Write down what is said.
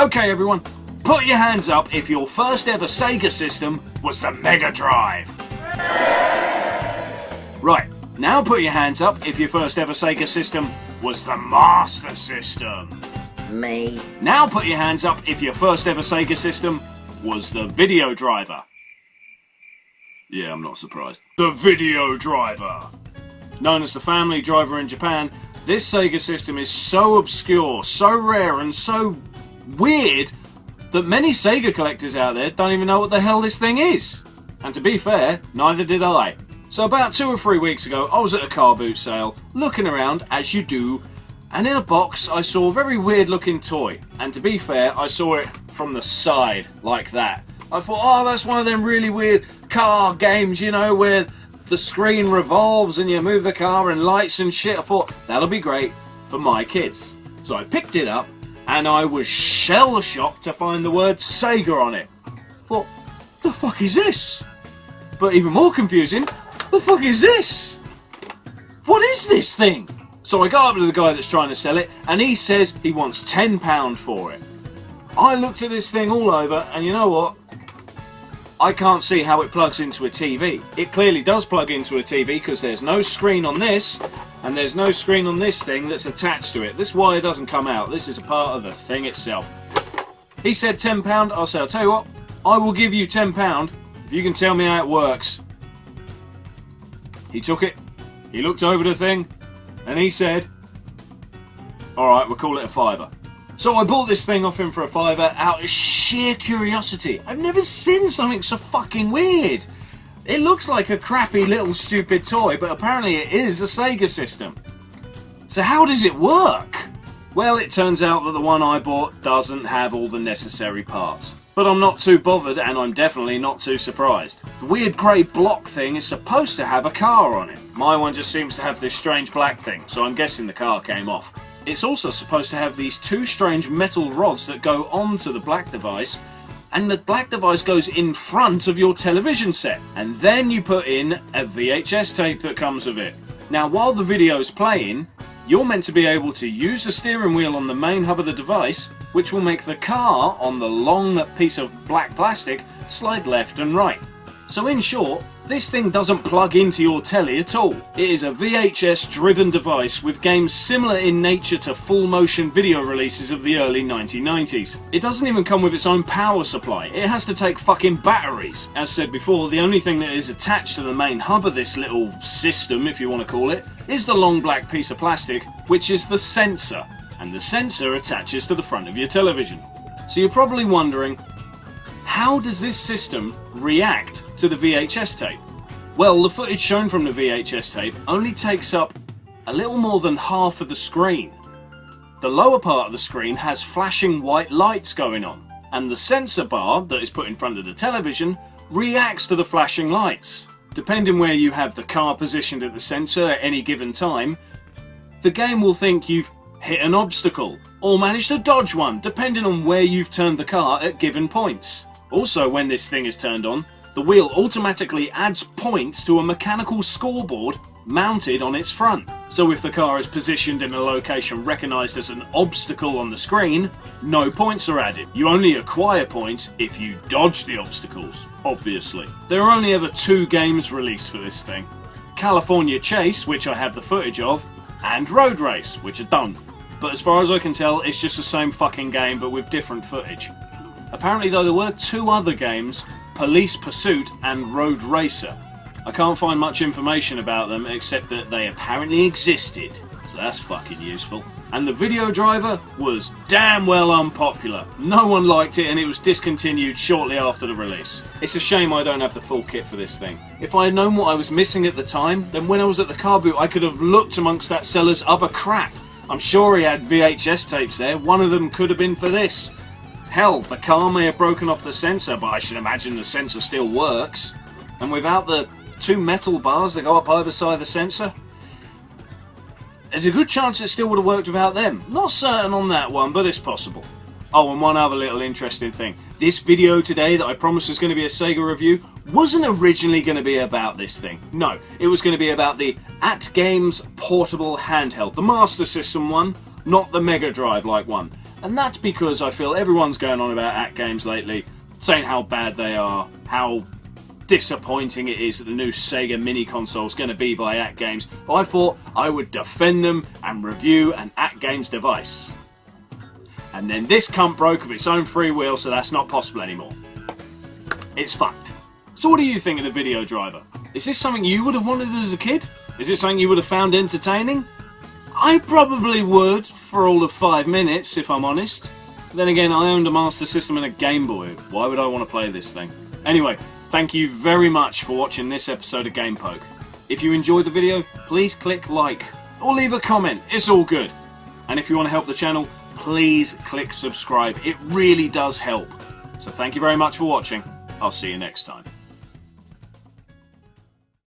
Okay everyone, put your hands up if your first ever Sega system was the Mega Drive. Right, now put your hands up if your first ever Sega system was the Master System. Me. Now put your hands up if your first ever Sega system was the Video Driver. Yeah, I'm not surprised. The Video Driver. Known as the Family Driver in Japan, this Sega system is so obscure, so rare and so weird that many Sega collectors out there don't even know what the hell this thing is. And to be fair, neither did I. So about 2 or 3 weeks ago, I was at a car boot sale, looking around as you do, and in a box I saw a very weird looking toy. And to be fair, I saw it from the side, like that. I thought, oh, that's one of them really weird car games, you know, where the screen revolves and you move the car and lights and shit. I thought, that'll be great for my kids. So I picked it up, and I was shell-shocked to find the word Sega on it. I thought, the fuck is this? But even more confusing, the fuck is this? What is this thing? So I go up to the guy that's trying to sell it, and he says he wants £10 for it. I looked at this thing all over, and you know what? I can't see how it plugs into a TV. It clearly does plug into a TV because there's no screen on this, and there's no screen on this thing that's attached to it. This wire doesn't come out. This is a part of the thing itself. He said £10. I said, I'll tell you what, I will give you £10 if you can tell me how it works. He took it, he looked over the thing, and he said, alright, we'll call it a £5. So I bought this thing off him for a £5 out of sheer curiosity. I've never seen something so fucking weird. It looks like a crappy little stupid toy, but apparently it is a Sega system. So how does it work? Well, it turns out that the one I bought doesn't have all the necessary parts. But I'm not too bothered, and I'm definitely not too surprised. The weird grey block thing is supposed to have a car on it. My one just seems to have this strange black thing, so I'm guessing the car came off. It's also supposed to have these 2 strange metal rods that go onto the black device, and the black device goes in front of your television set. And then you put in a VHS tape that comes with it. Now, while the video's playing, you're meant to be able to use the steering wheel on the main hub of the device, which will make the car on the long piece of black plastic slide left and right. So in short, this thing doesn't plug into your telly at all. It is a VHS driven device with games similar in nature to full motion video releases of the early 1990s. It doesn't even come with its own power supply. It has to take fucking batteries. As said before, the only thing that is attached to the main hub of this little system, if you want to call it, is the long black piece of plastic, which is the sensor. And the sensor attaches to the front of your television. So you're probably wondering, how does this system react to the VHS tape? Well, the footage shown from the VHS tape only takes up a little more than half of the screen. The lower part of the screen has flashing white lights going on, and the sensor bar that is put in front of the television reacts to the flashing lights. Depending where you have the car positioned at the sensor at any given time, the game will think you've hit an obstacle or managed to dodge one, depending on where you've turned the car at given points. Also, when this thing is turned on, the wheel automatically adds points to a mechanical scoreboard mounted on its front. So if the car is positioned in a location recognised as an obstacle on the screen, no points are added. You only acquire points if you dodge the obstacles, obviously. There are only ever 2 games released for this thing. California Chase, which I have the footage of, and Road Race, which I don't. But as far as I can tell, it's just the same fucking game but with different footage. Apparently though, there were 2 other games, Police Pursuit and Road Racer. I can't find much information about them except that they apparently existed, so that's fucking useful. And the Video Driver was damn well unpopular. No one liked it and it was discontinued shortly after the release. It's a shame I don't have the full kit for this thing. If I had known what I was missing at the time, then when I was at the car boot I could have looked amongst that seller's other crap. I'm sure he had VHS tapes there, one of them could have been for this. Hell, the car may have broken off the sensor, but I should imagine the sensor still works. And without the 2 metal bars that go up either side of the sensor, there's a good chance it still would have worked without them. Not certain on that one, but it's possible. Oh, and one other little interesting thing. This video today that I promised was going to be a Sega review wasn't originally going to be about this thing. No, it was going to be about the At Games portable handheld, the Master System one, not the Mega Drive like one. And that's because I feel everyone's going on about AtGames lately, saying how bad they are, how disappointing it is that the new Sega mini console is going to be by AtGames. But I thought I would defend them and review an AtGames device. And then this cunt broke of its own free will, so that's not possible anymore. It's fucked. So what do you think of the video driver? Is this something you would have wanted as a kid? Is it something you would have found entertaining? I probably would, for all of 5 minutes, if I'm honest. Then again, I owned a Master System and a Game Boy. Why would I want to play this thing? Anyway, thank you very much for watching this episode of Gamepoke. If you enjoyed the video, please click like, or leave a comment, it's all good. And if you want to help the channel, please click subscribe, it really does help. So thank you very much for watching, I'll see you next time.